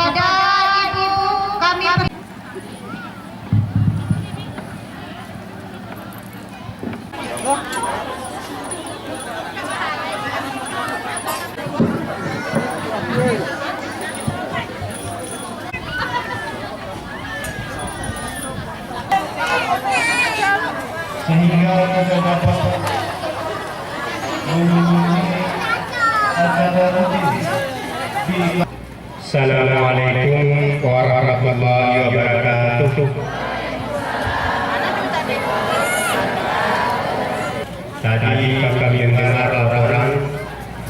kepada Ibu kami sehingga kita dapat mengunjungi acara rutin di Assalamualaikum warahmatullahi wabarakatuh. Tadi kami mendengar laporan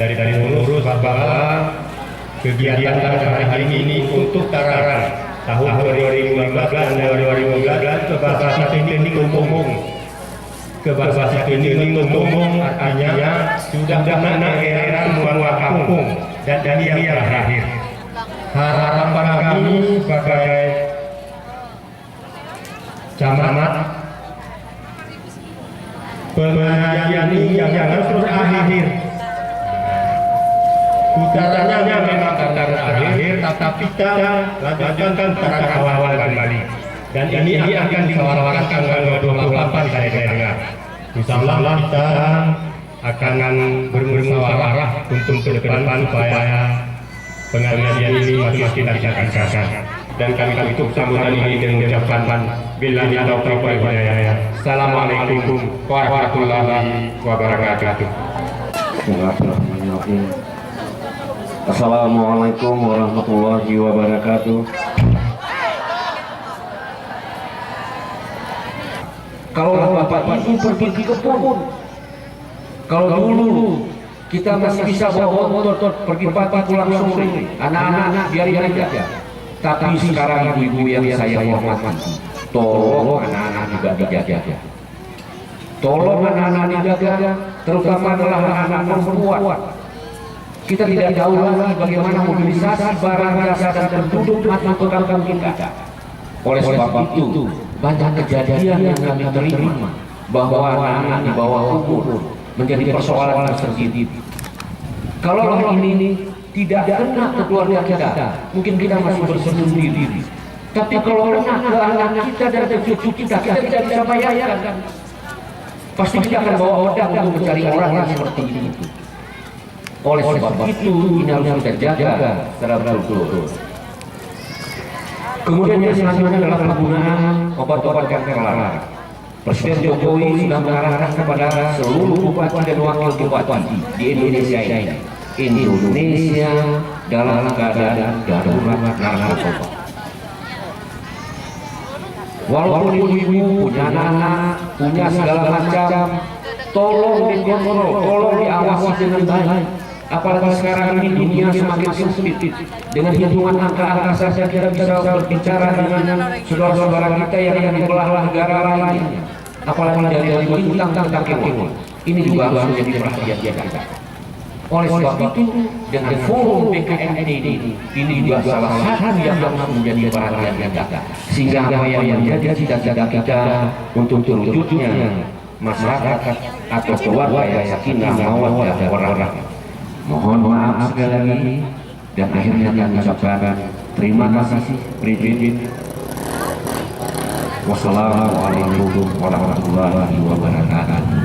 dari pengurus bahwa kegiatan hari ini untuk takaran tahun 2015 dan 2016 ke bahasa teknik umum. Ke bahasa teknik umum artinya sudah mana era semua kampung dan yang terakhir. Harapan kami sebagai camat pengajian ini jangan terus akhir. Udaranya memang terakhir, tetapi kita lanjutkan para kawal kembali. Dan ini akan dimusyawarahkan tanggal 28 saya dengar. Insyaallah kita akan bermusyawarah untuk ke depan supaya pengajian ini makin dilaksanakan. Dan kami tutup sambutan ini dengan ucapan billahi taufiq wal hidayah. Assalamualaikum warahmatullahi wabarakatuh. Bismillahirrahmanirrahim. Assalamualaikum warahmatullahi wabarakatuh. Kalau Bapak Ibu pergi ke kebun, kalau dulu kita masih bisa bawa motor pergi pagi pulang sore, anak-anak biarin aja. Tapi sekarang ibu yang saya hormati, tolong anak-anak juga dijaga. Tolong anak-anak dijaga, terutama anak-anak perempuan. Kita tidak tahu lagi bagaimana mobilisasi barang jasa dan penduduk masuk ke kampung kita. Oleh sebab itu, banyak kejadian yang kami terima bahwa anak-anak di bawah umur menjadi persoalan tersendiri. Kalau hal ini tidak kena ke keluarga kita, mungkin kita masih bersenyum diri. Tapi kalau kena ke anak kita dan ke cucu kita tidak bisa bayangkan. Pasti kita akan bawa pedang untuk mencari orang yang seperti itu. Oleh sebab itu, ini harus kita jaga secara betul-betul. Kemudian yang selanjutnya adalah penggunaan obat-obat yang terlarang. Presiden Jokowi sudah mengarahkan kepada seluruh bupati dan wakil bupati di Indonesia ini. Indonesia dalam keadaan darurat narkoba. Walaupun ibu-ibu punya anak, punya segala macam, tolong dikontrol, tolong diawasi dengan baik. Apalagi sekarang ini dunia semakin sempit. Dengan hitungan angka-angka saja kita bisa berbicara dengan saudara-saudara kita yang ada di belahan negara lainnya. Apalagi dari bintang ke kaki. Ini juga harus menjadi perhatian kita. Oleh sebab itu, dengan forum BKND ini juga salah satu yang harus menjadi perhatian kita. Sehingga apa yang menjadi cita-cita kita untuk terwujudnya masyarakat atau keluarga yang sakinah mawaddah warahmah. Mohon maaf sekali lagi dan akhirnya kami ucapkan terima kasih. Wassalamualaikum warahmatullahi wabarakatuh.